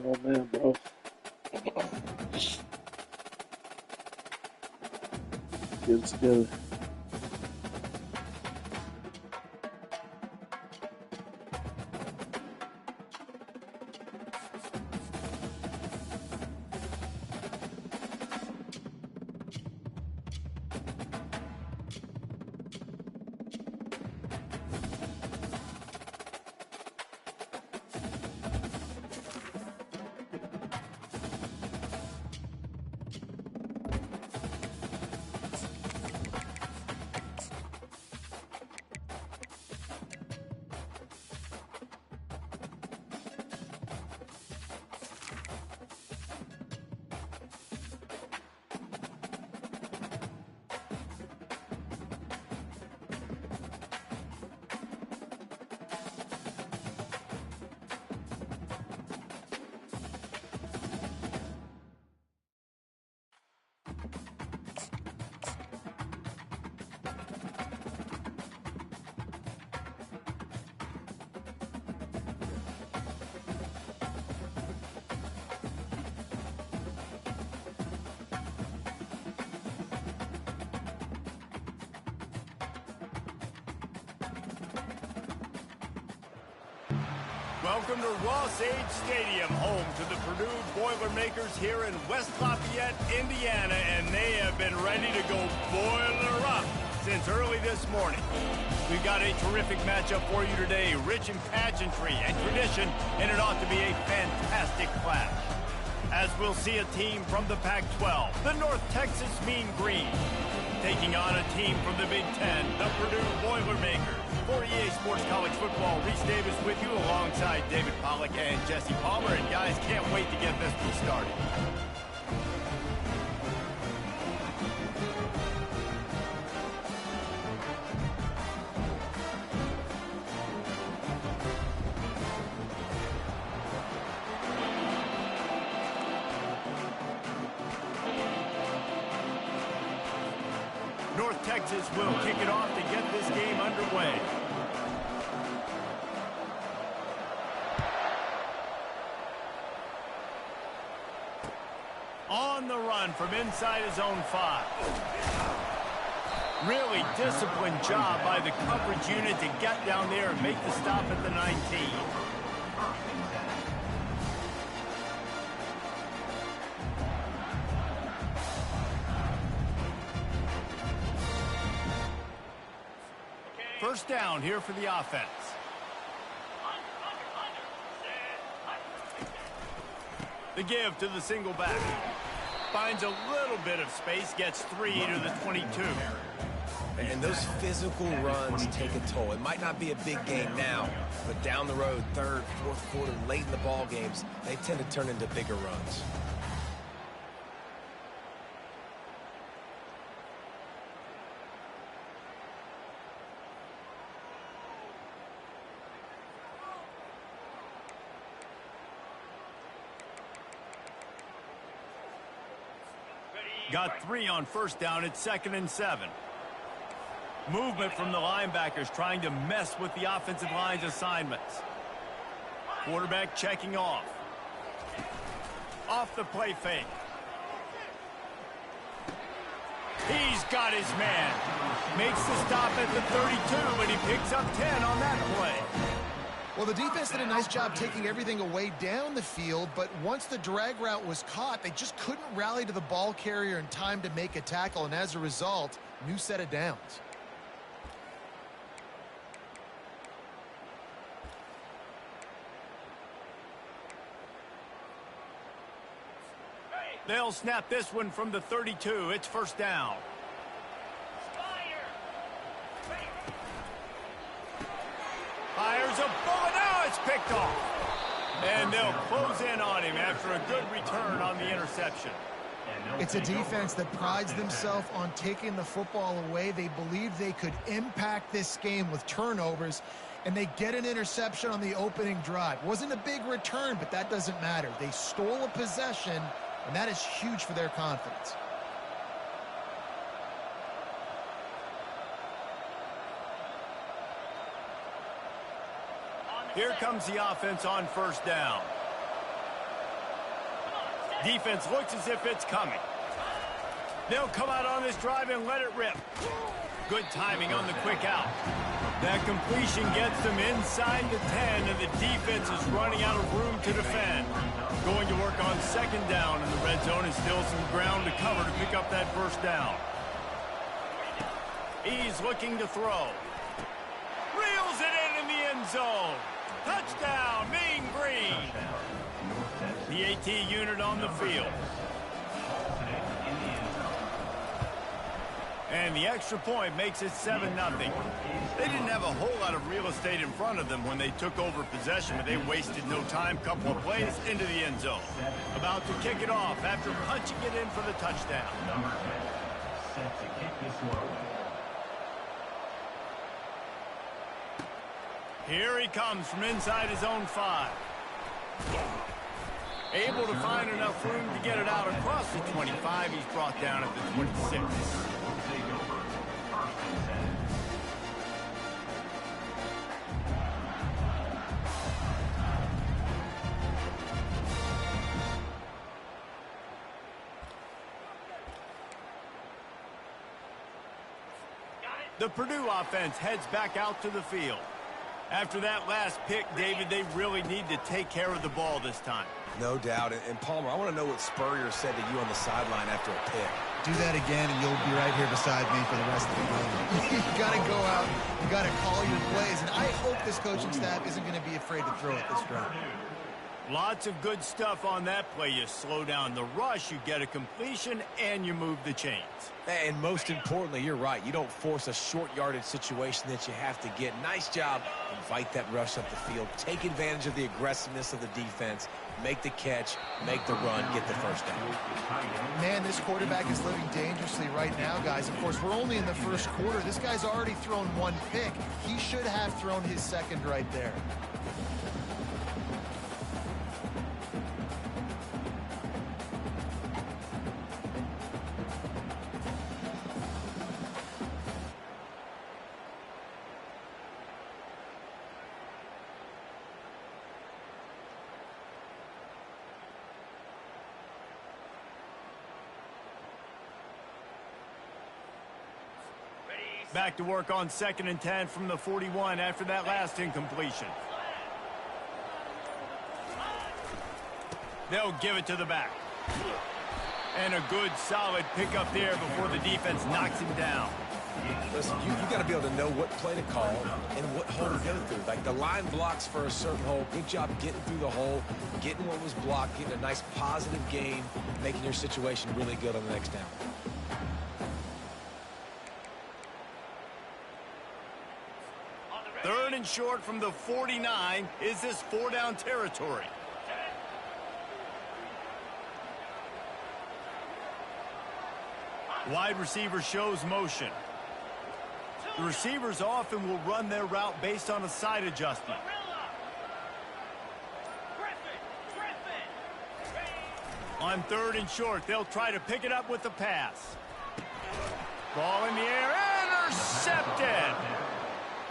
Oh man, bro. Get it together. Welcome to Ross-Age Stadium, home to the Purdue Boilermakers here in West Lafayette, Indiana, and they have been ready to go boiler up since early this morning. We've got a terrific matchup for you today, rich in pageantry and tradition, and it ought to be a fantastic clash. As we'll see a team from the Pac-12, the North Texas Mean Green, taking on a team from the Big Ten, the Purdue Boilermakers. For EA Sports College Football, Reese Davis with you alongside David Pollack and Jesse Palmer. And guys, can't wait to get this one started. North Texas will kick it off to get this game underway. On the run from inside his own 5. Really disciplined job by the coverage unit to get down there and make the stop at the 19. First down here for the offense. The give to the single back. Finds a little bit of space, gets 3 to the 22. And those physical runs take a toll. It might not be a big game now, but down the road, third, fourth quarter, late in the ball games, they tend to turn into bigger runs. Got 3 on first down. It's 2nd and 7. Movement from the linebackers trying to mess with the offensive line's assignments. Quarterback checking off. Off the play fake. He's got his man. Makes the stop at the 32, and he picks up 10 on that play. Well, the defense did a nice job taking everything away down the field, but once the drag route was caught, they just couldn't rally to the ball carrier in time to make a tackle, and as a result, new set of downs. They'll snap this one from the 32. It's first down. Fires a bullet. Now it's picked off. And they'll close in on him after a good return on the interception. It's a defense that prides themselves on taking the football away. They believe they could impact this game with turnovers, and they get an interception on the opening drive. Wasn't a big return, but that doesn't matter. They stole a possession, and that is huge for their confidence. Here comes the offense on first down. Defense looks as if it's coming. They'll come out on this drive and let it rip. Good timing on the quick out. That completion gets them inside the 10, and the defense is running out of room to defend. Going to work on second down, and the red zone is still some ground to cover to pick up that first down. He's looking to throw. Reels it in the end zone. Touchdown, Mean Green. The AT unit on the field. And the extra point makes it 7-0. They didn't have a whole lot of real estate in front of them when they took over possession, but they wasted no time. Couple of plays into the end zone. About to kick it off after punching it in for the touchdown. Set to kick this one away. Here he comes from inside his own 5. Able to find enough room to get it out across the 25. He's brought down at the 26. The Purdue offense heads back out to the field. After that last pick, David, they really need to take care of the ball this time. No doubt. And Palmer, I want to know what Spurrier said to you on the sideline after a pick. Do that again, and you'll be right here beside me for the rest of the game. You got to go out. You got to call your plays. And I hope this coaching staff isn't going to be afraid to throw at this drive. Lots of good stuff on that play. You slow down the rush, you get a completion, and you move the chains. And most importantly, you're right. You don't force a short yardage situation that you have to get. Nice job. Invite that rush up the field. Take advantage of the aggressiveness of the defense. Make the catch, make the run, get the first down. Man, this quarterback is living dangerously right now, guys. Of course, we're only in the first quarter. This guy's already thrown 1 pick. He should have thrown his second right there. Back to work on 2nd and 10 from the 41 after that last incompletion. They'll give it to the back. And a good, solid pickup there before the defense knocks him down. Listen, you got to be able to know what play to call and what hole to go through. Like the line blocks for a certain hole. Good job getting through the hole, getting what was blocked, getting a nice positive gain, making your situation really good on the next down. Third and short from the 49. Is this 4-down territory? Wide receiver shows motion. The receivers often will run their route based on a side adjustment. On 3rd and short, they'll try to pick it up with the pass. Ball in the air, intercepted!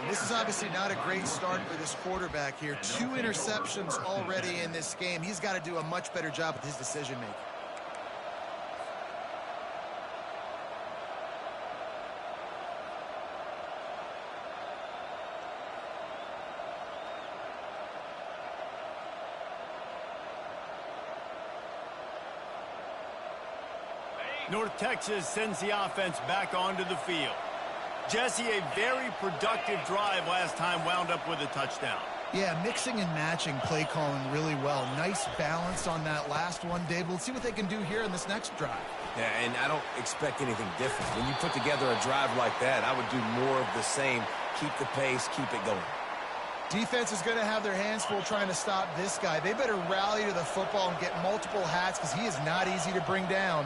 This is obviously not a great start for this quarterback here. 2 interceptions already in this game. He's got to do a much better job with his decision-making. North Texas sends the offense back onto the field. Jesse, a very productive drive last time wound up with a touchdown. Yeah, mixing and matching play calling really well. Nice balance on that last one, Dave. We'll see what they can do here in this next drive. Yeah, and I don't expect anything different. When you put together a drive like that, I would do more of the same. Keep the pace, keep it going. Defense is going to have their hands full trying to stop this guy. They better rally to the football and get multiple hats because he is not easy to bring down.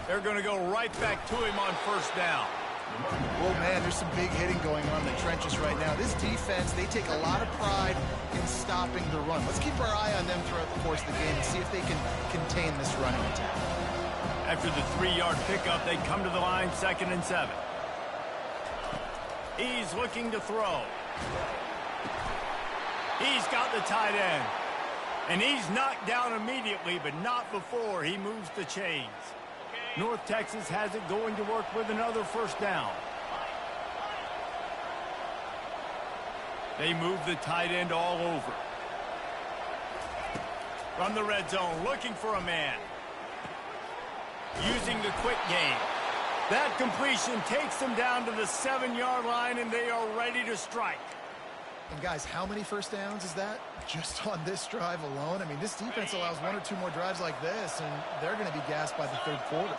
They're going to go right back to him on 1st down. Well, man, there's some big hitting going on in the trenches right now. This defense, they take a lot of pride in stopping the run. Let's keep our eye on them throughout the course of the game and see if they can contain this running attack. After the 3-yard pickup, they come to the line, 2nd and 7. He's looking to throw. He's got the tight end. And he's knocked down immediately, but not before he moves the chains. North Texas has it going to work with another first down. They move the tight end all over. From the red zone, looking for a man. Using the quick game. That completion takes them down to the 7-yard line, and they are ready to strike. And guys, how many first downs is that? Just on this drive alone? I mean, this defense allows 1 or 2 more drives like this, and they're going to be gassed by the third quarter.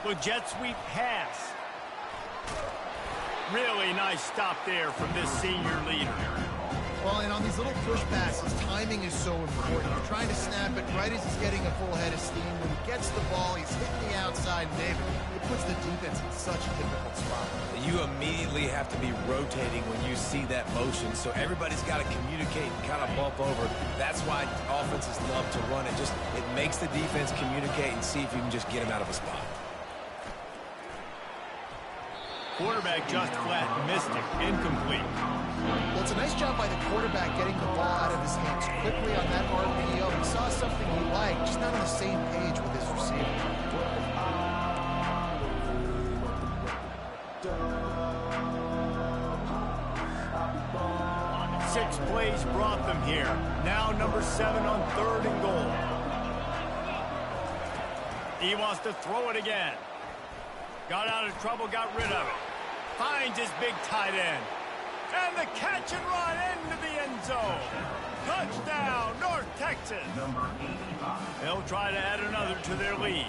Well, jet sweep pass. Really nice stop there from this senior leader. Well, and on these little push passes, timing is so important. You're trying to snap it right as he's getting a full head of steam. When he gets the ball, he's hitting the outside, and David, it puts the defense in such a difficult spot. You immediately have to be rotating when you see that motion, so everybody's got to communicate and kind of bump over. That's why offenses love to run it. It makes the defense communicate and see if you can just get him out of a spot. Quarterback just flat, missed it, incomplete. Well, it's a nice job by the quarterback getting the ball out of his hands quickly on that RPO. He saw something he liked, just not on the same page with his receiver. 6 plays brought them here. Now number 7 on 3rd and goal. He wants to throw it again. Got out of trouble, got rid of it. Finds his big tight end. And the catch and run into the end zone. Touchdown, North Texas. They'll try to add another to their lead.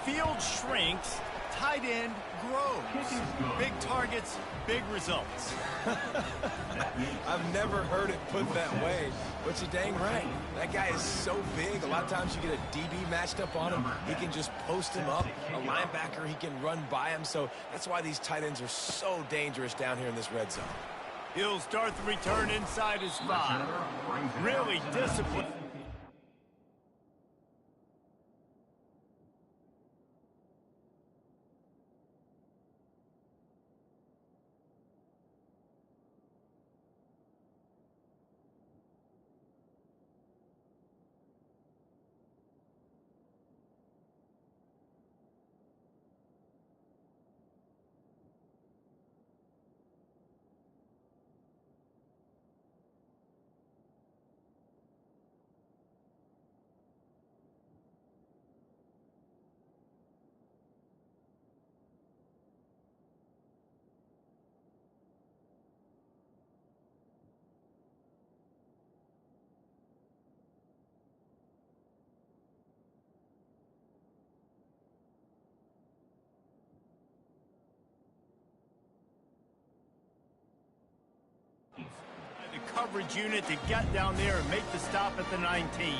Field shrinks, tight end grows. Big targets, big results. I've never heard it put that way, but you're dang right. That guy is so big. A lot of times you get a DB matched up on him. He can just post him up. A linebacker, he can run by him. So that's why these tight ends are so dangerous down here in this red zone. He'll start the return inside his 5. Really disciplined. The coverage unit to get down there and make the stop at the 19.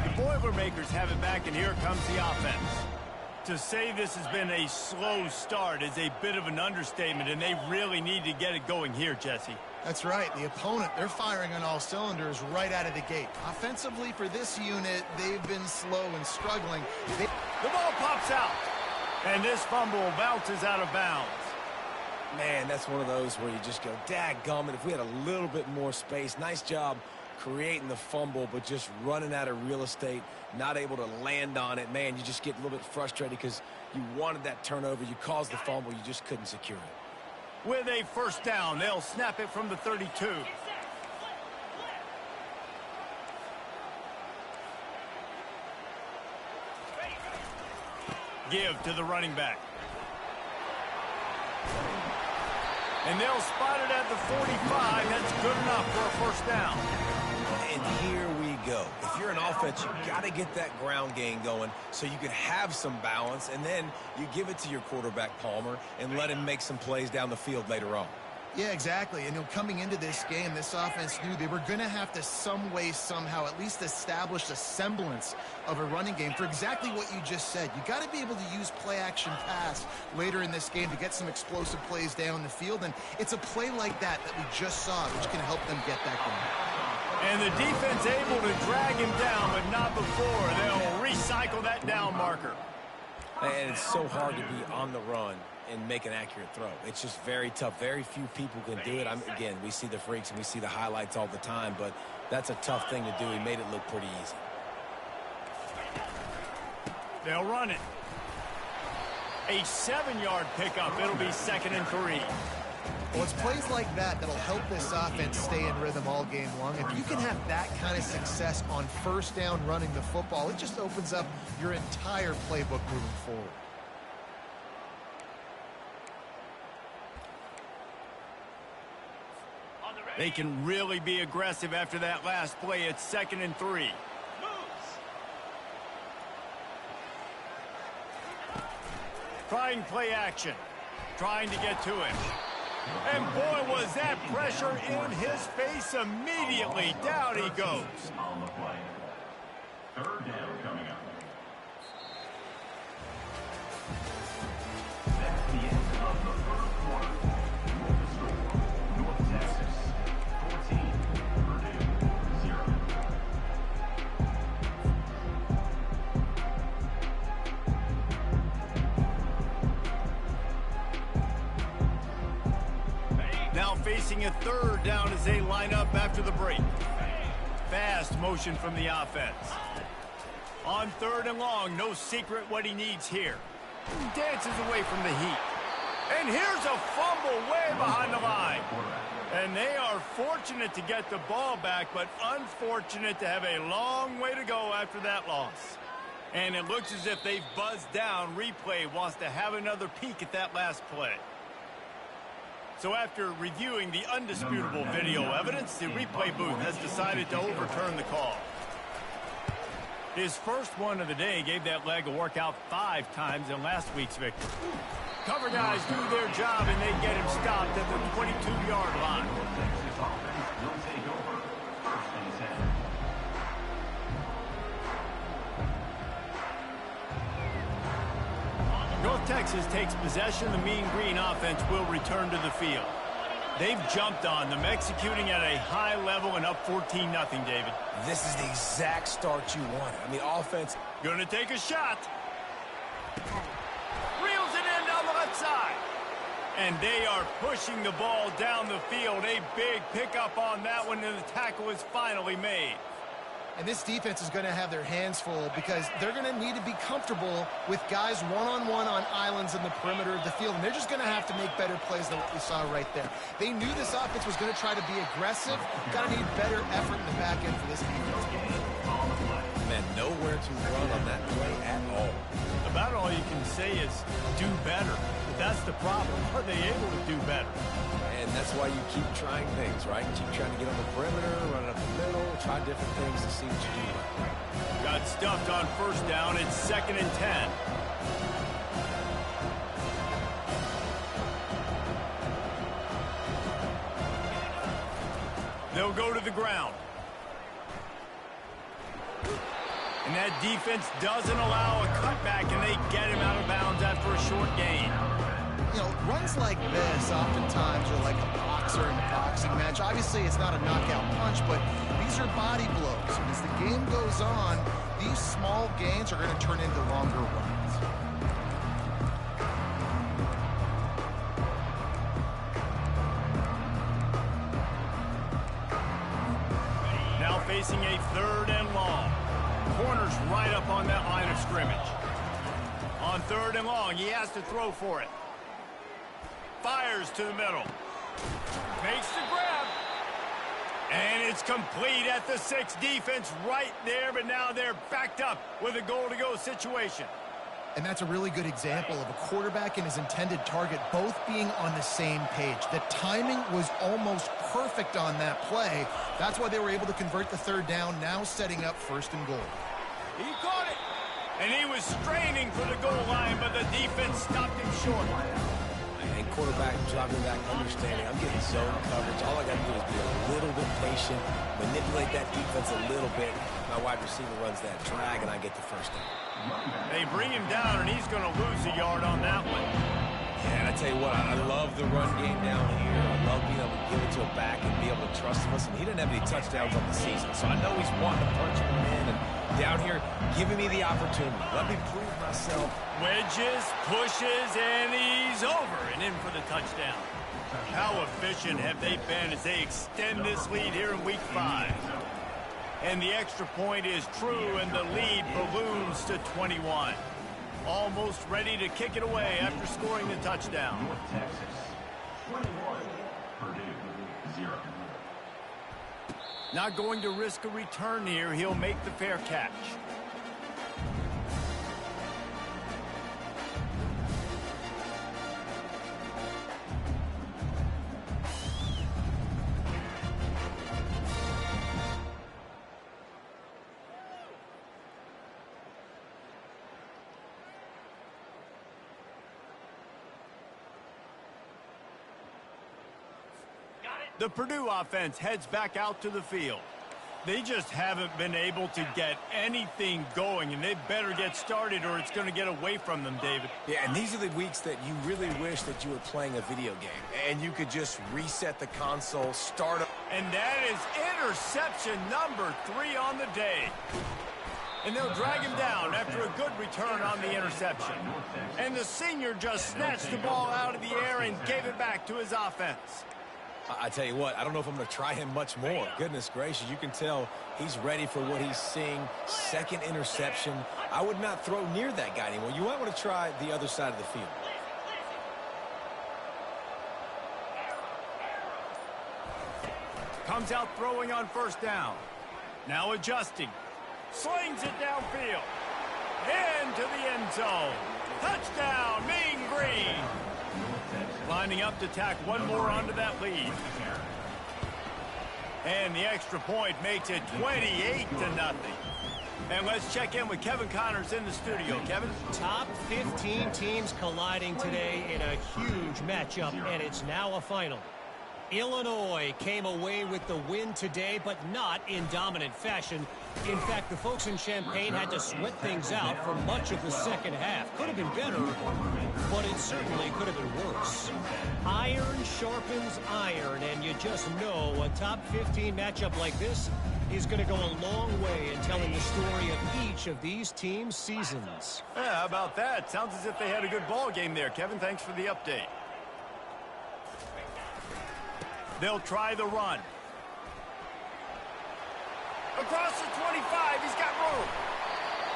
The Boilermakers have it back, and here comes the offense. To say this has been a slow start is a bit of an understatement, and they really need to get it going here, Jesse. That's right. The opponent, they're firing on all cylinders right out of the gate. Offensively, for this unit, they've been slow and struggling. The ball pops out, and this fumble bounces out of bounds. Man, that's one of those where you just go, dadgummit, if we had a little bit more space. Nice job creating the fumble, but just running out of real estate, not able to land on it. Man, you just get a little bit frustrated because you wanted that turnover. You caused the fumble. You just couldn't secure it. With a first down, they'll snap it from the 32. Give to the running back. And they'll spot it at the 45. That's good enough for a first down. And here we go. If you're an offense, you got to get that ground game going so you can have some balance, and then you give it to your quarterback, Palmer, and let him make some plays down the field later on. Yeah, exactly. And coming into this game, this offense knew they were going to have to some way, somehow, at least establish a semblance of a running game for exactly what you just said. You got to be able to use play-action pass later in this game to get some explosive plays down the field, and it's a play like that that we just saw which can help them get that going. And the defense able to drag him down, but not before. They'll recycle that down marker. And it's so hard to be on the run and make an accurate throw. It's just very tough. Very few people can do it. Again, we see the freaks and we see the highlights all the time, but that's a tough thing to do. He made it look pretty easy. They'll run it. A 7-yard pickup. It'll be 2nd and 3. Well, it's plays like that that'll help this offense stay in rhythm all game long. If you can have that kind of success on first down running the football, it just opens up your entire playbook moving forward. They can really be aggressive after that last play. It's 2nd and 3. Trying play action. Trying to get to him. And boy, was that pressure in his face immediately. Down he goes. On the play. 3rd down coming up. That's the end of the 1st quarter. With the score, North Texas 14, Purdue 0. Now facing a 3rd down as they line up after the break. Fast motion from the offense. On 3rd and long, no secret what he needs here. Dances away from the heat. And here's a fumble way behind the line. And they are fortunate to get the ball back, but unfortunate to have a long way to go after that loss. And it looks as if they've buzzed down. Replay wants to have another peek at that last play. So after reviewing the undisputable video evidence, the replay booth has decided to overturn the call. His first one of the day gave that leg a workout 5 times in last week's victory. Cover guys do their job, and they get him stopped at the 22-yard line. Texas offense will take over 1st and 10. North Texas takes possession. The Mean Green offense will return to the field. They've jumped on them, executing at a high level and up 14-0, David. This is the exact start you wanted. I mean, offense. Going to take a shot. Reels it in down the left side. And they are pushing the ball down the field. A big pickup on that one, and the tackle is finally made. And this defense is going to have their hands full because they're going to need to be comfortable with guys one-on-one on islands in the perimeter of the field. And they're just going to have to make better plays than what we saw right there. They knew this offense was going to try to be aggressive. Got to need better effort in the back end for this defense. Man, nowhere to run on that play at all. About all you can say is do better. But that's the problem. Are they able to do better? And that's why you keep trying things, right? Keep trying to get on the perimeter, run up the middle, try different things to see what you do right. Got stuffed on 1st down. It's 2nd and 10. They'll go to the ground. And that defense doesn't allow a cutback, and they get him out of bounds after a short gain. You know, runs like this oftentimes are like a boxer in a boxing match. Obviously, it's not a knockout punch, but these are body blows. And as the game goes on, these small gains are going to turn into longer runs. Now facing a 3rd and long. Corner's right up on that line of scrimmage. On 3rd and long, he has to throw for it. Fires to the middle. Makes the grab. And it's complete at the 6. Defense right there, but now they're backed up with a goal-to-go situation. And that's a really good example of a quarterback and his intended target both being on the same page. The timing was almost perfect on that play. That's why they were able to convert the 3rd down, now setting up 1st and goal. He caught it. And he was straining for the goal line, but the defense stopped him short. And quarterback dropping back, understanding I'm getting zone coverage. All I got to do is be a little bit patient, manipulate that defense a little bit. My wide receiver runs that drag, and I get the 1st down. They bring him down, and he's going to lose a yard on that one. Yeah, and I tell you what, I love the run game down here. I love being able to give it to a back and be able to trust him. Listen, he didn't have any touchdowns on the season, so I know he's wanting to punch him in and down here giving me the opportunity. Let me prove myself. Wedges, pushes, and he's over and in for the touchdown. How efficient have they been as they extend this lead here in Week 5? And the extra point is true, and the lead balloons to 21. Almost ready to kick it away after scoring the touchdown. North Texas, 21. Purdue, 0. Not going to risk a return here. He'll make the fair catch. The Purdue offense heads back out to the field. They just haven't been able to get anything going, and they better get started or it's going to get away from them, David. Yeah, and these are the weeks that you really wish that you were playing a video game and you could just reset the console, start up. And that is interception number 3 on the day. And they'll drag him down after a good return on the interception. And the senior just snatched the ball out of the air and gave it back to his offense. I tell you what, I don't know if I'm going to try him much more. Goodness gracious, you can tell he's ready for what he's seeing. Second interception. I would not throw near that guy anymore. You might want to try the other side of the field. Comes out throwing on first down. Now adjusting. Slings it downfield. Into the end zone. Touchdown, Mean Green. Lining up to tack one more onto that lead. And the extra point makes it 28-0. And let's check in with Kevin Connors in the studio. Kevin? Top 15 teams colliding today in a huge matchup, and it's now a final. Illinois came away with the win today, but not in dominant fashion. In fact, the folks in Champaign had to sweat things out for much of the second half. Could have been better, but it certainly could have been worse. Iron sharpens iron, and you just know a top 15 matchup like this is going to go a long way in telling the story of each of these teams' seasons. Yeah, how about that? Sounds as if they had a good ball game there, Kevin. Thanks for the update. They'll try the run. Across the 25, he's got room.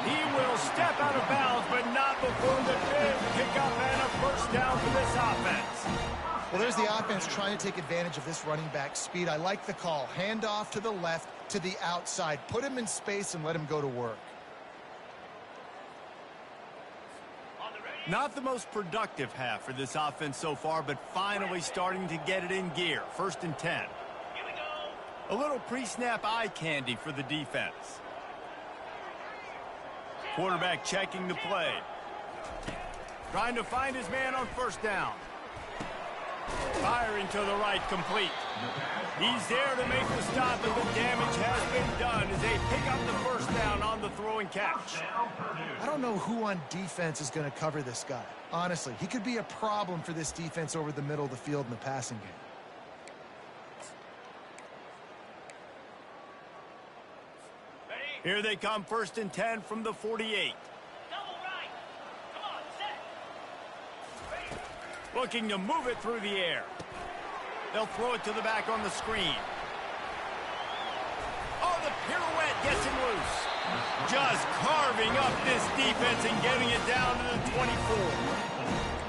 He will step out of bounds, but not before the big pickup and a first down for this offense. Well, there's the offense trying to take advantage of this running back speed. I like the call. Hand off to the left, to the outside. Put him in space and let him go to work. Not the most productive half for this offense so far, but finally starting to get it in gear. 1st and 10. A little pre-snap eye candy for the defense. Quarterback checking the play. Trying to find his man on first down. Firing to the right, complete. He's there to make the stop, but the damage has been done as they pick up the first down on the throw and catch. I don't know who on defense is going to cover this guy. Honestly, he could be a problem for this defense over the middle of the field in the passing game. Here they come, 1st and 10 from the 48. Looking to move it through the air. They'll throw it to the back on the screen. Oh, the pirouette gets him loose. Just carving up this defense and getting it down to the 24.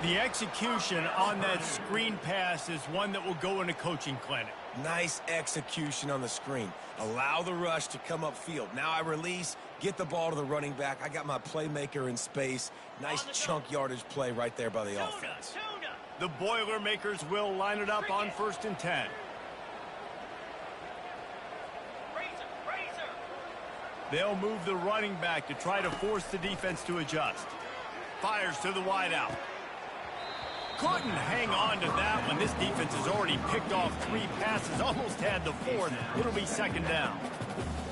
The execution on that screen pass is one that will go in a coaching clinic. Nice execution on the screen. Allow the rush to come upfield. Now I release, get the ball to the running back. I got my playmaker in space. Nice chunk yardage play right there by the offense. The Boilermakers will line it up on 1st and 10. They'll move the running back to try to force the defense to adjust. Fires to the wideout. couldn't hang on to that one. This defense has already picked off 3 passes, almost had the 4th. It'll be 2nd down.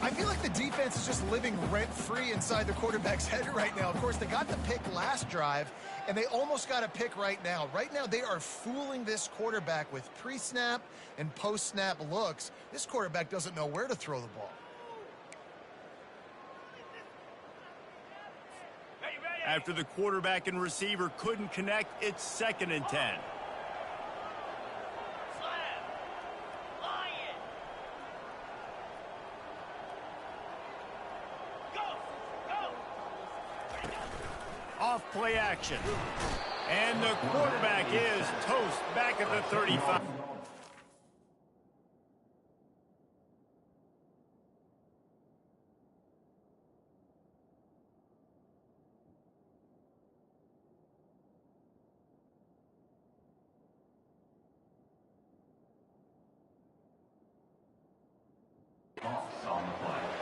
I feel like the defense is just living rent-free inside the quarterback's head right now. Of course, they got the pick last drive, and they almost got a pick right now. Right now, they are fooling this quarterback with pre-snap and post-snap looks. This quarterback doesn't know where to throw the ball. After the quarterback and receiver couldn't connect, it's 2nd and 10. Off play action. And the quarterback is toast back at the 35.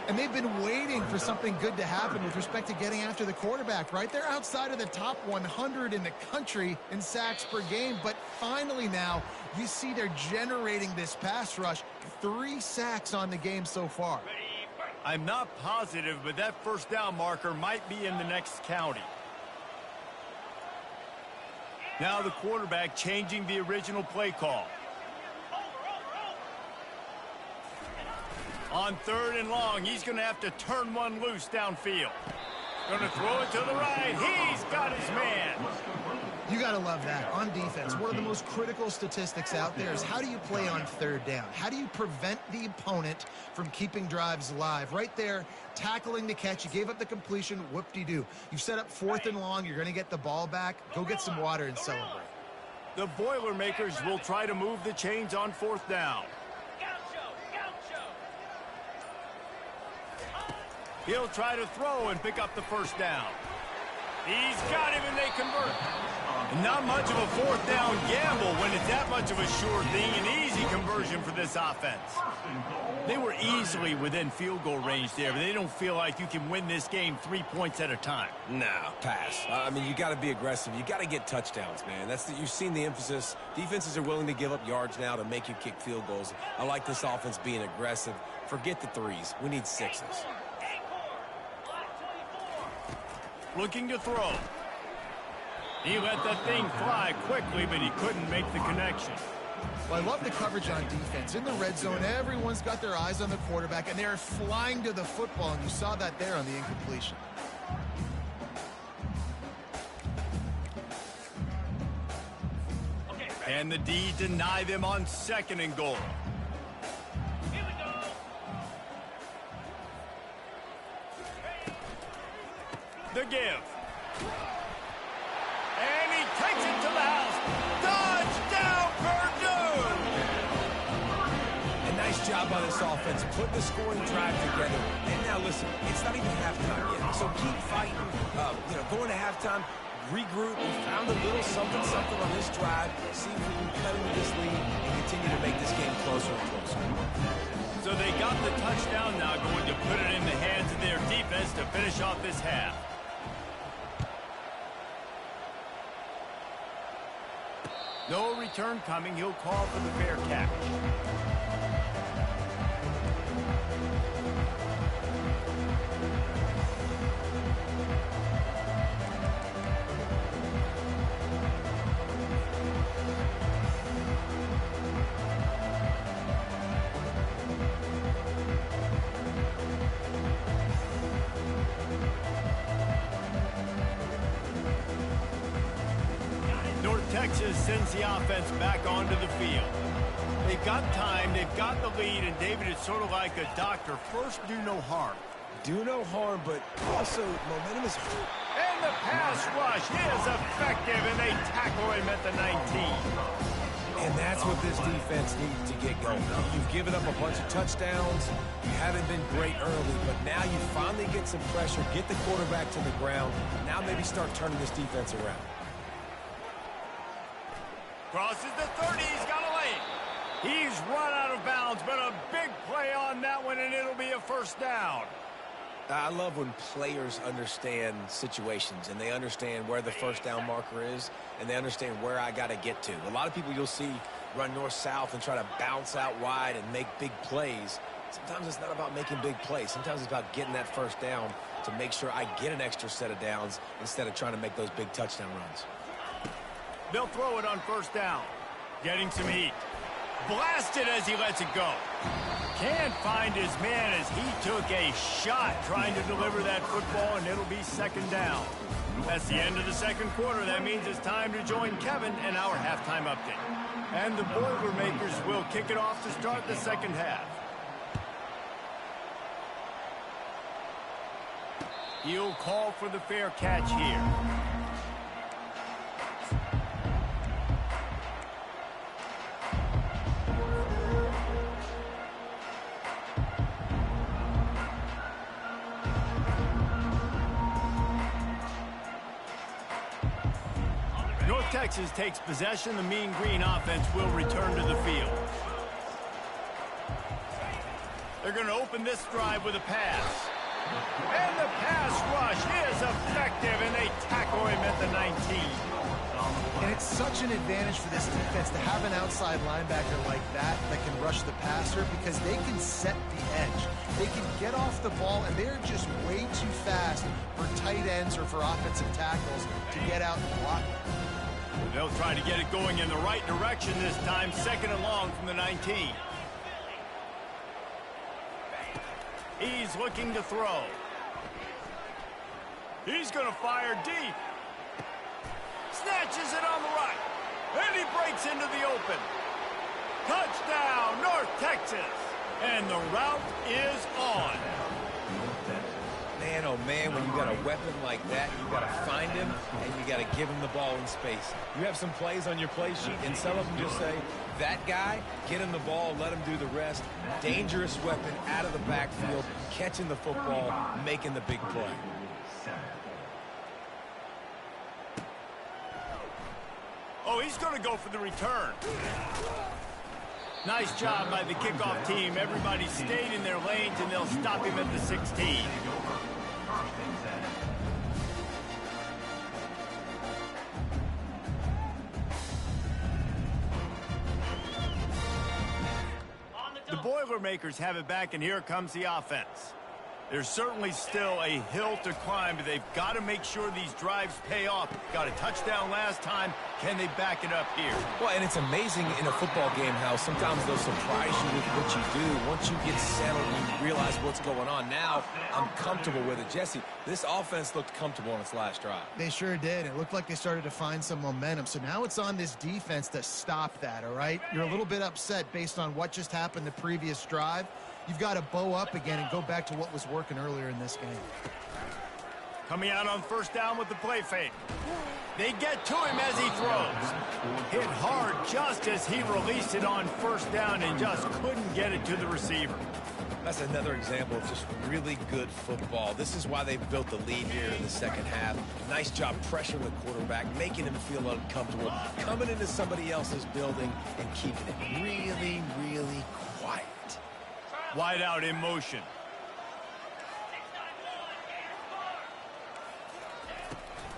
And they've been waiting for something good to happen with respect to getting after the quarterback, right? They're outside of the top 100 in the country in sacks per game, but finally now you see they're generating this pass rush. 3 sacks on the game so far. I'm not positive, but that 1st down marker might be in the next county. Now the quarterback changing the original play call. On 3rd and long, he's going to have to turn one loose downfield. Going to throw it to the right. He's got his man. You got to love that. On defense, one of the most critical statistics out there is how do you play on 3rd down? How do you prevent the opponent from keeping drives alive? Right there, tackling the catch. You gave up the completion. Whoop-de-doo. You've set up 4th and long. You're going to get the ball back. Go get some water and celebrate. The Boilermakers will try to move the chains on 4th down. He'll try to throw and pick up the 1st down. He's got him, and they convert. Not much of a 4th down gamble when it's that much of a sure thing. An easy conversion for this offense. They were easily within field goal range there, but they don't feel like you can win this game 3 points at a time. No, pass. I mean, you got to be aggressive. You got to get touchdowns, man. You've seen the emphasis. Defenses are willing to give up yards now to make you kick field goals. I like this offense being aggressive. Forget the 3s. We need 6s. Looking to throw. He let that thing fly quickly, but he couldn't make the connection. Well, I love the coverage on defense. In the red zone, everyone's got their eyes on the quarterback, and they're flying to the football, and you saw that there on the incompletion. And the D deny them on 2nd and goal. The give. And he takes it to the house. Touchdown, Purdue! A nice job by this offense, putting the scoring drive together. And now, listen, it's not even halftime yet, so keep fighting. Going to halftime, regroup. We found a little something on this drive. See if we can cut into this lead and continue to make this game closer and closer. So they got the touchdown, now going to put it in the hands of their defense to finish off this half. No return coming. He'll call for the fair catch. Texas sends the offense back onto the field. They've got time, they've got the lead, and David, it's sort of like a doctor. First, do no harm. Do no harm, but also momentum is hurt. And the pass rush is effective, and they tackle him at the 19. And that's what this defense needs to get going. You've given up a bunch of touchdowns. You haven't been great early, but now you finally get some pressure, get the quarterback to the ground. Now maybe start turning this defense around. Crosses the 30, he's got a lane. He's run out of bounds, but a big play on that one, and it'll be a 1st down. I love when players understand situations and they understand where the first down marker is and they understand where I got to get to. A lot of people you'll see run north-south and try to bounce out wide and make big plays. Sometimes it's not about making big plays. Sometimes it's about getting that first down to make sure I get an extra set of downs instead of trying to make those big touchdown runs. They'll throw it on first down. Getting some heat. Blasted as he lets it go. Can't find his man as he took a shot trying to deliver that football, and it'll be second down. That's the end of the second quarter. That means it's time to join Kevin in our halftime update. And the Boilermakers will kick it off to start the second half. He'll call for the fair catch here. Texas takes possession. The Mean Green offense will return to the field. They're going to open this drive with a pass. And the pass rush is effective, and they tackle him at the 19. And it's such an advantage for this defense to have an outside linebacker like that can rush the passer because they can set the edge. They can get off the ball, and they're just way too fast for tight ends or for offensive tackles to get out and block. They'll try to get it going in the right direction this time. Second and long from the 19. He's looking to throw. He's going to fire deep. Snatches it on the right. And he breaks into the open. Touchdown, North Texas. And the route is on. Man, oh man, when you got a weapon like that, you got to find him and you got to give him the ball in space. You have some plays on your play sheet, and some of them just say, that guy, get him the ball, let him do the rest. Dangerous weapon out of the backfield, catching the football, making the big play. Oh, he's going to go for the return. Nice job by the kickoff team. Everybody stayed in their lanes, and they'll stop him at the 16. The Boilermakers have it back, and here comes the offense. There's certainly still a hill to climb, but they've got to make sure these drives pay off. Got a touchdown last time. Can they back it up here? Well, and it's amazing in a football game how sometimes they'll surprise you with what you do. Once you get settled and you realize what's going on, now I'm comfortable with it. Jesse, this offense looked comfortable on its last drive. They sure did. It looked like they started to find some momentum. So now it's on this defense to stop that, all right? You're a little bit upset based on what just happened the previous drive. You've got to bow up again and go back to what was working earlier in this game. Coming out on first down with the play fake. They get to him as he throws. Hit hard just as he released it on first down and just couldn't get it to the receiver. That's another example of just really good football. This is why they've built the lead here in the second half. Nice job pressuring the quarterback, making him feel uncomfortable, coming into somebody else's building and keeping it really, really quiet. Wide out in motion.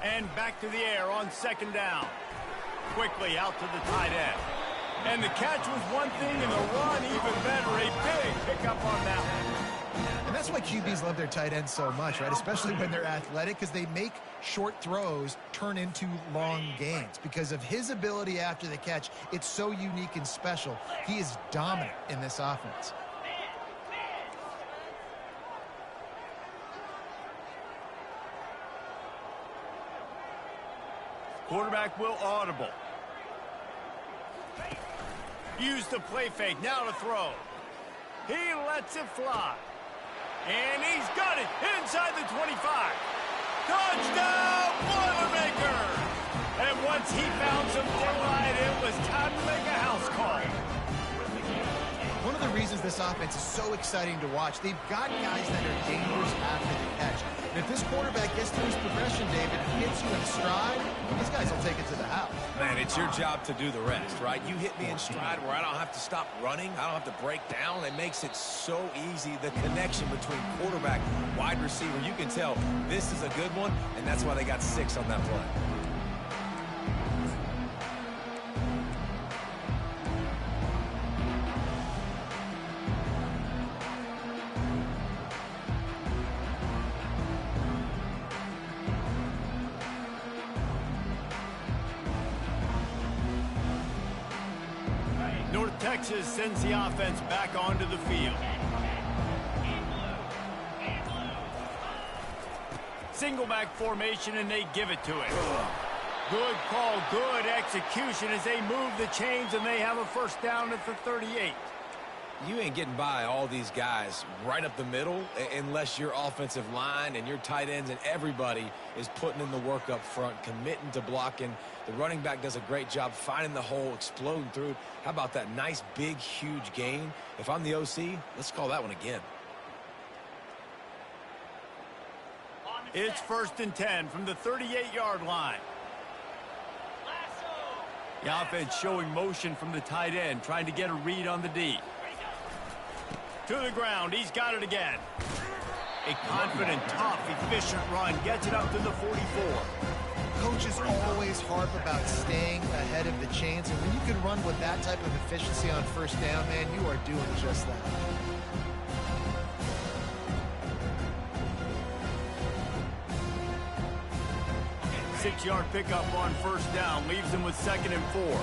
And back to the air on second down. Quickly out to the tight end. And the catch was one thing, and the run even better. A big pickup on that one. And that's why QBs love their tight ends so much, right? Especially when they're athletic, because they make short throws turn into long gains. Because of his ability after the catch, it's so unique and special. He is dominant in this offense. Quarterback will audible. Use the play fake. Now to throw. He lets it fly. And he's got it inside the 25. Touchdown, Boilermakers! And once he found some daylight, it was time to make a house call. One of the reasons this offense is so exciting to watch, they've got guys that are dangerous after the catch. And if this quarterback gets through his progression, David, and he hits you in stride, these guys will take it to the house. Man, it's your job to do the rest, right? You hit me in stride where I don't have to stop running. I don't have to break down. It makes it so easy. The connection between quarterback, wide receiver, you can tell this is a good one, and that's why they got 6 on that play. North Texas sends the offense back onto the field. Single back formation, and they give it to it. Good call, good execution as they move the chains, and they have a first down at the 38. You ain't getting by all these guys right up the middle unless your offensive line and your tight ends and everybody is putting in the work up front, committing to blocking. The running back does a great job finding the hole, exploding through. How about that nice, big, huge gain? If I'm the OC, let's call that one again. It's 1st and 10 from the 38-yard line. The offense showing motion from the tight end, trying to get a read on the D. To the ground, he's got it again. A confident, tough, efficient run gets it up to the 44. Coaches always harp about staying ahead of the chains, and when you can run with that type of efficiency on first down, man, you are doing just that. Six-yard pickup on first down leaves him with 2nd and 4.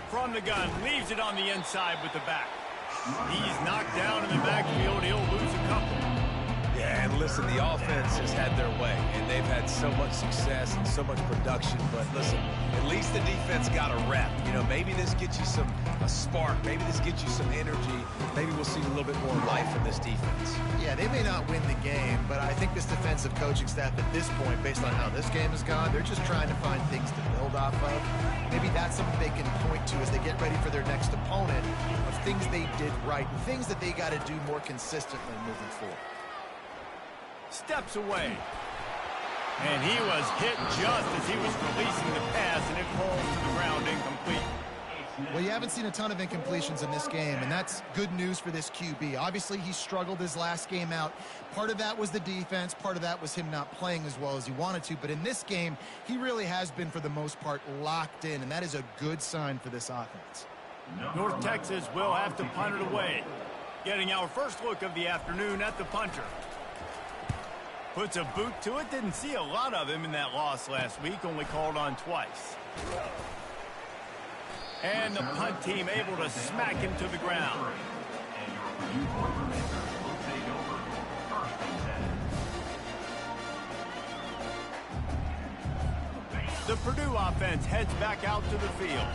From the gun, leaves it on the inside with the back. He's knocked down in the backfield. He'll lose a couple. Yeah, and listen, the offense has had their way, and they've had so much success and so much production. But listen, at least the defense got a rep. You know, maybe this gets you a spark. Maybe this gets you some energy. Maybe we'll see a little bit more life in this defense. Yeah, they may not win the game, but I think this defensive coaching staff at this point, based on how this game has gone, they're just trying to find things to build off of. Maybe that's something they can point to as they get ready for their next opponent, of things they did right and things that they got to do more consistently moving forward. Steps away. And he was hit just as he was releasing the pass, and it falls to the ground incomplete. Well, you haven't seen a ton of incompletions in this game, and that's good news for this QB. Obviously, he struggled his last game out. Part of that was the defense. Part of that was him not playing as well as he wanted to. But in this game, he really has been, for the most part, locked in, and that is a good sign for this offense. North Texas will have to punt it away. Getting our first look of the afternoon at the punter. Puts a boot to it. Didn't see a lot of him in that loss last week. Only called on twice. And the punt team able to smack him to the ground. The Purdue offense heads back out to the field.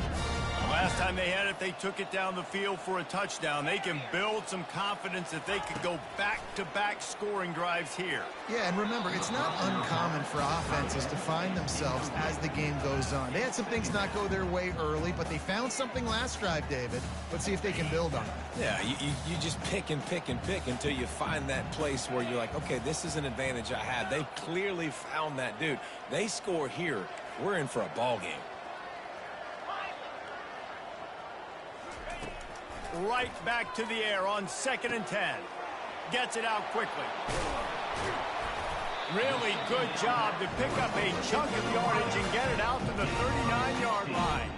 Last time they had it, they took it down the field for a touchdown. They can build some confidence that they could go back-to-back scoring drives here. Yeah, and remember, it's not uncommon for offenses to find themselves as the game goes on. They had some things not go their way early, but they found something last drive, David. Let's see if they can build on it. Yeah, you just pick and pick and pick until you find that place where you're like, okay, this is an advantage I had. They clearly found that, dude. They score here. We're in for a ball game. Right back to the air on 2nd and 10. Gets it out quickly. Really good job to pick up a chunk of yardage and get it out to the 39-yard line.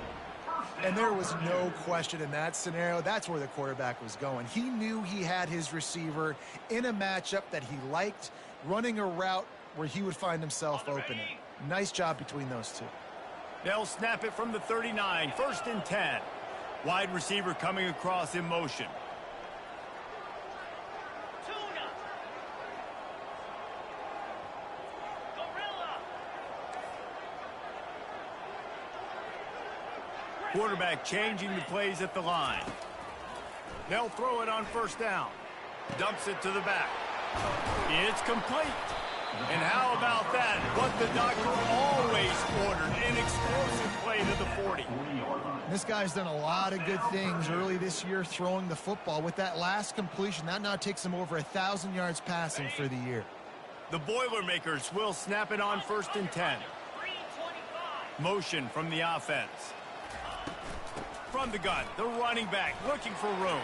And there was no question in that scenario. That's where the quarterback was going. He knew he had his receiver in a matchup that he liked, running a route where he would find himself opening. Nice job between those two. They'll snap it from the 39. 1st and 10. Wide receiver coming across in motion. Quarterback changing the plays at the line. They'll throw it on first down. Dumps it to the back. It's complete. And how about that? What the doctor always ordered, an explosive play to the 40. This guy's done a lot of good things early this year throwing the football. With that last completion, that now takes him over 1,000 yards passing for the year. The Boilermakers will snap it on 1st and 10. Motion from the offense. From the gun, the running back looking for room.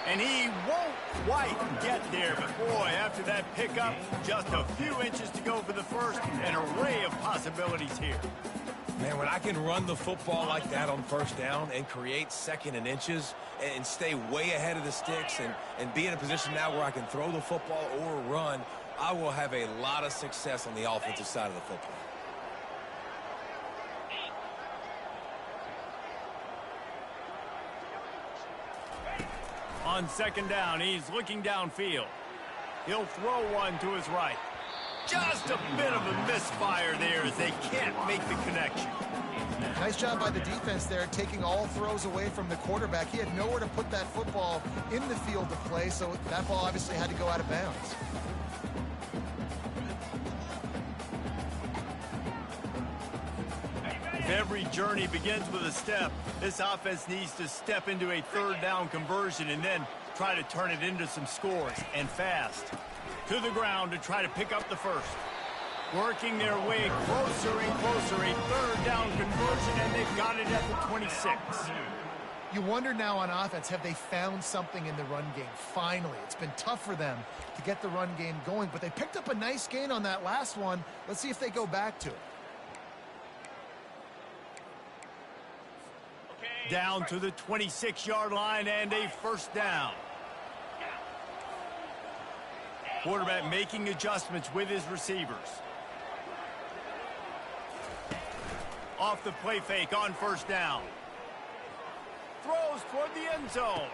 And he won't quite get there, but boy, after that pickup, just a few inches to go for the first. An array of possibilities here. Man, when I can run the football like that on first down and create second and inches and stay way ahead of the sticks and be in a position now where I can throw the football or run, I will have a lot of success on the offensive side of the football. On second down, he's looking downfield. He'll throw one to his right. Just a bit of a misfire there as they can't make the connection. Nice job by the defense there, taking all throws away from the quarterback. He had nowhere to put that football in the field to play, so that ball obviously had to go out of bounds. If every journey begins with a step, this offense needs to step into a third down conversion and then try to turn it into some scores, and fast. To the ground to try to pick up the first. Working their way closer and closer, a third down conversion, and they've got it at the 26. You wonder now on offense, have they found something in the run game? Finally, it's been tough for them to get the run game going, but they picked up a nice gain on that last one. Let's see if they go back to it. Down to the 26-yard line and a first down. Quarterback making adjustments with his receivers. Off the play fake on first down. Throws toward the end zone.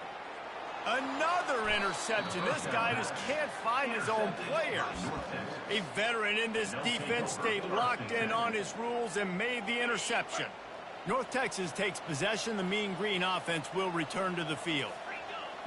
Another interception. This guy just can't find his own players. A veteran in this defense stayed locked in on his rules and made the interception. North Texas takes possession. The Mean Green offense will return to the field.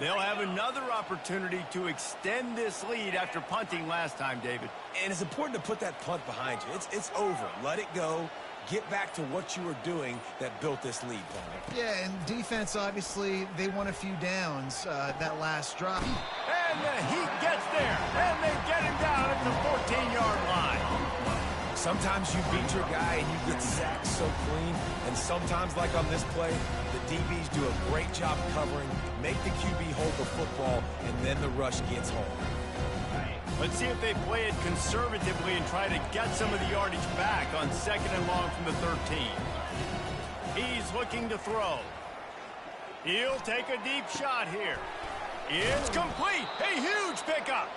They'll have another opportunity to extend this lead after punting last time, David. And it's important to put that punt behind you. It's over. Let it go. Get back to what you were doing that built this lead, Paul. Yeah, and defense, obviously, they won a few downs that last drive. And the Heat gets there, and they get him down at the 14-yard line. Sometimes you beat your guy and you get sacked so clean, and sometimes, like on this play, the DBs do a great job covering, make the QB hold the football, and then the rush gets home. Let's see if they play it conservatively and try to get some of the yardage back on second and long from the 13. He's looking to throw. He'll take a deep shot here. It's complete. A huge pickup.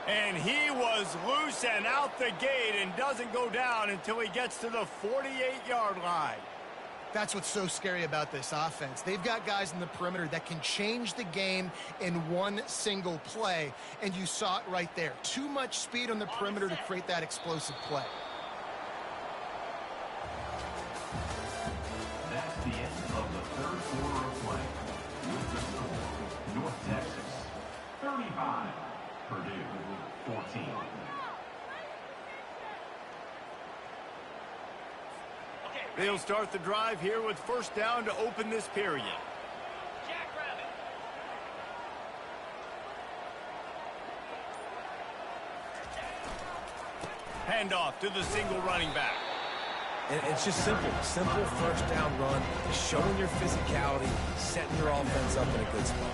And he was loose and out the gate and doesn't go down until he gets to the 48-yard line. That's what's so scary about this offense. They've got guys in the perimeter that can change the game in one single play, and you saw it right there. Too much speed on the perimeter to create that explosive play. That's the end of the third quarter of play. With the score, North Texas 35, Purdue 14. They'll start the drive here with first down to open this period. Handoff to the single running back. And it's just simple first down run, showing your physicality, setting your offense up in a good spot.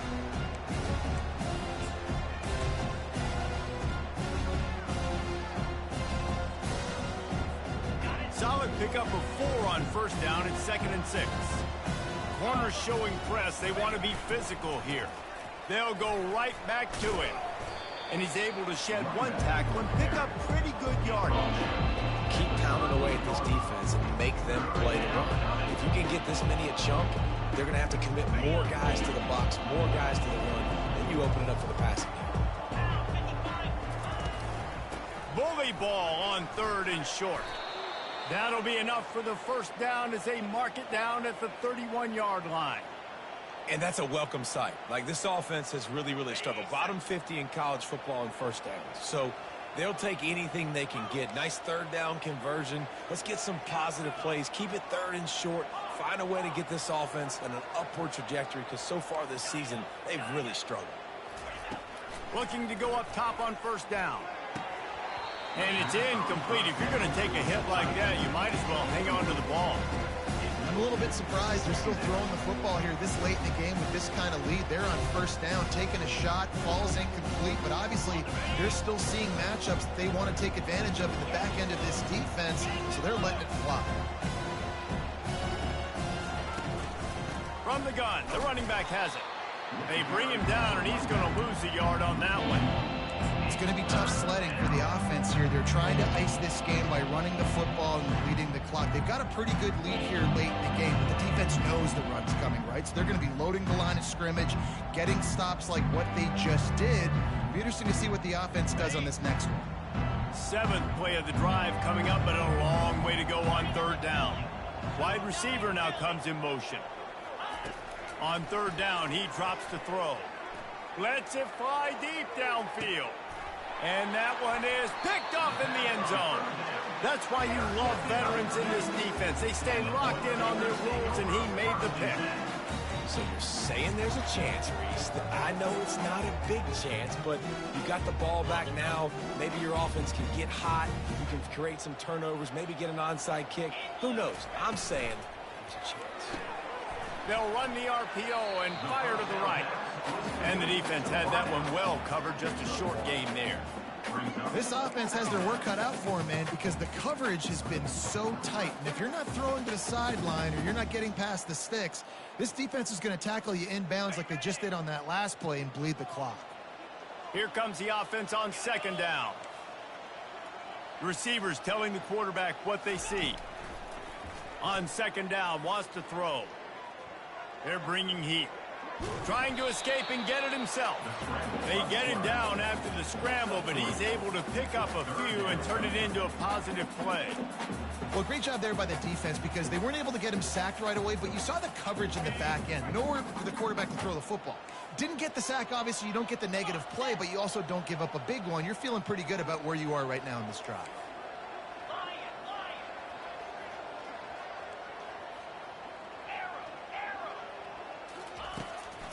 Solid pickup of 4 on first down at 2nd and 6. Corners showing press. They want to be physical here. They'll go right back to it. And he's able to shed one tackle and pick up pretty good yardage. Keep pounding away at this defense and make them play the run. If you can get this many a chunk, they're going to have to commit more guys to the box, more guys to the run, then you open it up for the passing game. Bully ball on 3rd and short. That'll be enough for the first down as they mark it down at the 31-yard line. And that's a welcome sight. Like, this offense has really, really struggled. Bottom 50 in college football in first downs. So they'll take anything they can get. Nice third down conversion. Let's get some positive plays. Keep it 3rd and short. Find a way to get this offense on an upward trajectory, because so far this season, they've really struggled. Looking to go up top on first down. And it's incomplete. If you're going to take a hit like that, you might as well hang on to the ball. I'm a little bit surprised they're still throwing the football here this late in the game with this kind of lead. They're on first down, taking a shot, falls incomplete, but obviously they're still seeing matchups that they want to take advantage of in the back end of this defense, so they're letting it fly. From the gun, the running back has it. They bring him down, and he's going to lose a yard on that one. It's going to be tough sledding for the offense here. They're trying to ice this game by running the football and leading the clock. They've got a pretty good lead here late in the game, but the defense knows the run's coming, right? So they're going to be loading the line of scrimmage, getting stops like what they just did. It'll be interesting to see what the offense does on this next one. 7th play of the drive coming up, but a long way to go on 3rd down. Wide receiver now comes in motion. On 3rd down, he drops to throw. Lets it fly deep downfield. And that one is picked off in the end zone. That's why you love veterans in this defense. They stay locked in on their rules, and he made the pick. So you're saying there's a chance, Reese. I know it's not a big chance, but you got the ball back now. Maybe your offense can get hot. You can create some turnovers, maybe get an onside kick. Who knows? I'm saying there's a chance. They'll run the RPO and fire to the right. And the defense had that one well covered, just a short game there. This offense has their work cut out for them, man, because the coverage has been so tight. And if you're not throwing to the sideline or you're not getting past the sticks, this defense is going to tackle you inbounds like they just did on that last play and bleed the clock. Here comes the offense on 2nd down. Receivers telling the quarterback what they see. On 2nd down, wants to throw. They're bringing heat. Trying to escape and get it himself. They get him down after the scramble, but he's able to pick up a few and turn it into a positive play. Well, great job there by the defense because they weren't able to get him sacked right away, but you saw the coverage in the back end. Nowhere for the quarterback to throw the football. Didn't get the sack, obviously. You don't get the negative play, but you also don't give up a big one. You're feeling pretty good about where you are right now in this drive.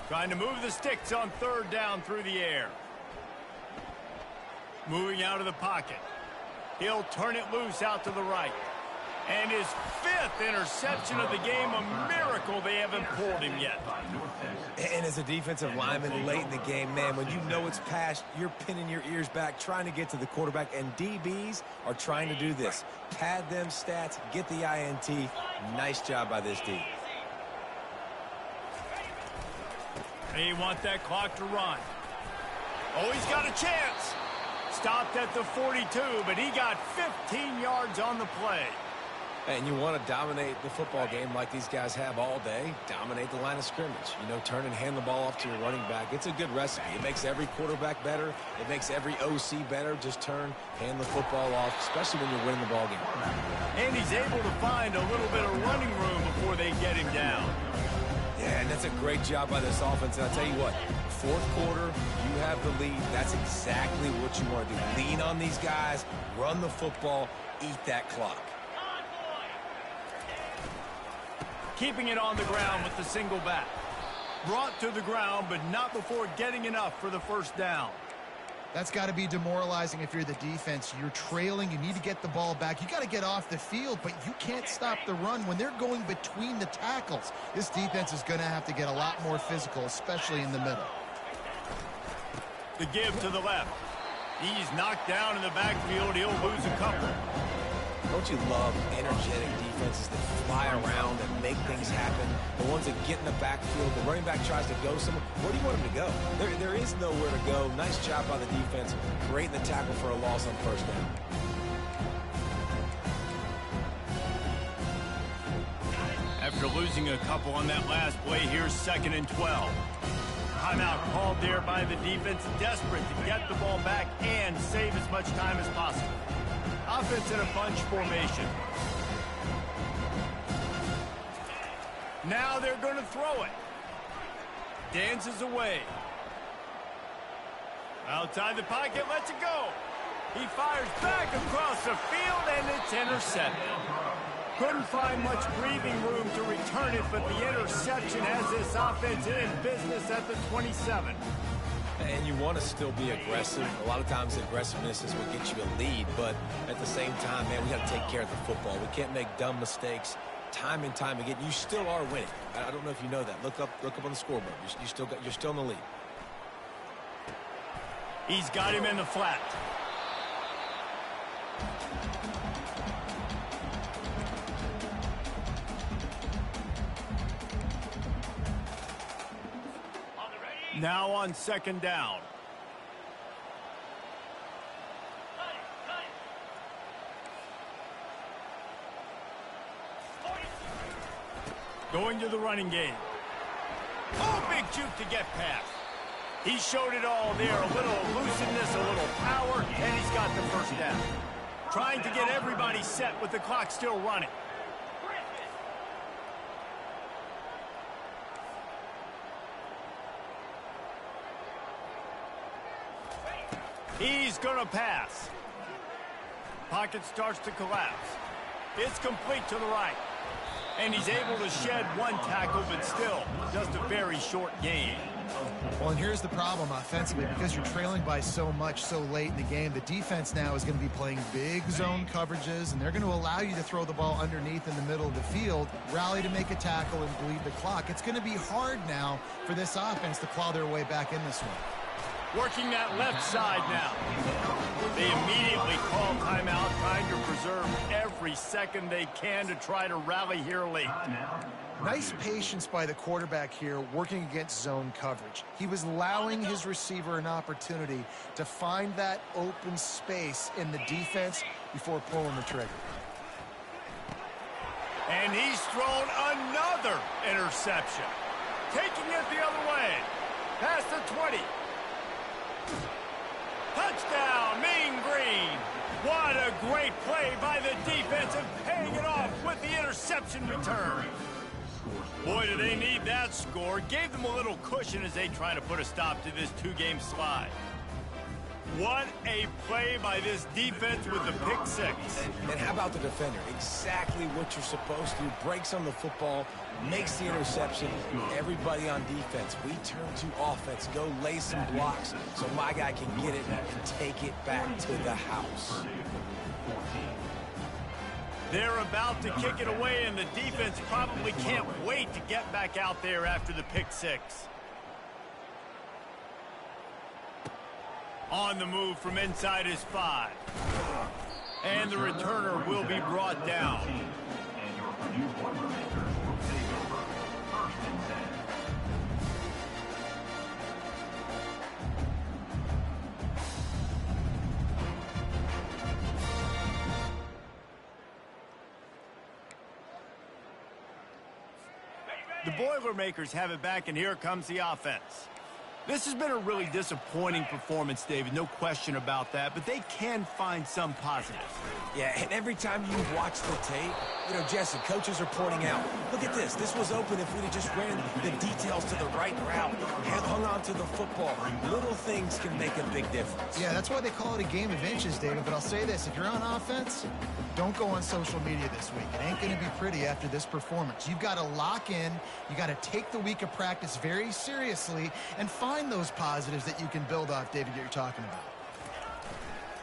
Trying to move the sticks on 3rd down through the air. Moving out of the pocket. He'll turn it loose out to the right. And his 5th interception of the game, a miracle they haven't pulled him yet. And as a defensive lineman late in the game, man, when you know it's past, you're pinning your ears back, trying to get to the quarterback, and DBs are trying to do this. Pad them stats, get the INT. Nice job by this D. They want that clock to run. Oh, he's got a chance. Stopped at the 42, but he got 15 yards on the play. And you want to dominate the football game like these guys have all day. Dominate the line of scrimmage. You know, turn and hand the ball off to your running back. It's a good recipe. It makes every quarterback better. It makes every OC better. Just turn, hand the football off, especially when you're winning the ball game. And he's able to find a little bit of running room before they get him down. Yeah, and that's a great job by this offense. And I'll tell you what, 4th quarter, you have the lead. That's exactly what you want to do. Lean on these guys, run the football, eat that clock. Keeping it on the ground with the single back. Brought to the ground, but not before getting enough for the 1st down. That's got to be demoralizing if you're the defense. You're trailing. You need to get the ball back. You got to get off the field, but you can't stop the run when they're going between the tackles. This defense is going to have to get a lot more physical, especially in the middle. The give to the left. He's knocked down in the backfield. He'll lose a couple. Don't you love energetic defenses that fly around and make things happen? The ones that get in the backfield, the running back tries to go somewhere. Where do you want him to go? There is nowhere to go. Nice job by the defense. Great in the tackle for a loss on 1st down. After losing a couple on that last play, here's 2nd and 12. Timeout called there by the defense, desperate to get the ball back and save as much time as possible. Offense in a bunch formation. Now they're going to throw it. Dances away. Outside the pocket, lets it go. He fires back across the field, and it's intercepted. Couldn't find much breathing room to return it, but the interception has this offense in business at the 27. And you want to still be aggressive. A lot of times aggressiveness is what gets you a lead, but at the same time, man, we got to take care of the football. We can't make dumb mistakes time and time again. You still are winning. I don't know if you know that. Look up on the scoreboard. You're still in the lead. He's got him in the flat. Now on second down. Going to the running game. Oh, big juke to get past. He showed it all there. A little elusiveness, a little power, and he's got the first down. Trying to get everybody set with the clock still running. He's going to pass. Pocket starts to collapse. It's complete to the right. And he's able to shed one tackle, but still just a very short gain. Well, and here's the problem offensively. Because you're trailing by so much so late in the game, the defense now is going to be playing big zone coverages, and they're going to allow you to throw the ball underneath in the middle of the field, rally to make a tackle, and bleed the clock. It's going to be hard now for this offense to claw their way back in this one. Working that left side now. They immediately call timeout, trying to preserve every second they can to try to rally here late. Nice patience by the quarterback here, working against zone coverage. He was allowing his receiver an opportunity to find that open space in the defense before pulling the trigger. And he's thrown another interception. Taking it the other way. Past the 20. Touchdown, Mean Green. What a great play by the defense and paying it off with the interception return. Boy, do they need that score. Gave them a little cushion as they try to put a stop to this two-game slide. What a play by this defense with the pick six. And how about the defender? Exactly what you're supposed to do. Breaks on the football, makes the interception. Everybody on defense, we turn to offense. Go lay some blocks so my guy can get it and take it back to the house. They're about to kick it away, and the defense probably can't wait to get back out there after the pick six. On the move from inside his 5. And the returner will be brought down. And your Purdue Boilermakers will take over 1st and 10. The Boilermakers have it back, and here comes the offense. This has been a really disappointing performance, David, no question about that, but they can find some positives. Yeah, and every time you watch the tape, Jesse, coaches are pointing out, look at this. This was open if we'd have just ran the details to the right route, hung on to the football. Little things can make a big difference. Yeah, that's why they call it a game of inches, David. But I'll say this, if you're on offense, don't go on social media this week. It ain't going to be pretty after this performance. You've got to lock in. You got to take the week of practice very seriously and find those positives that you can build off, David, that you're talking about.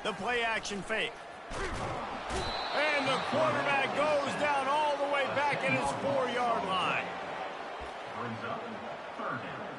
The play action fake. And the quarterback goes down all the way back at his 4-yard line. Brings up 3rd down.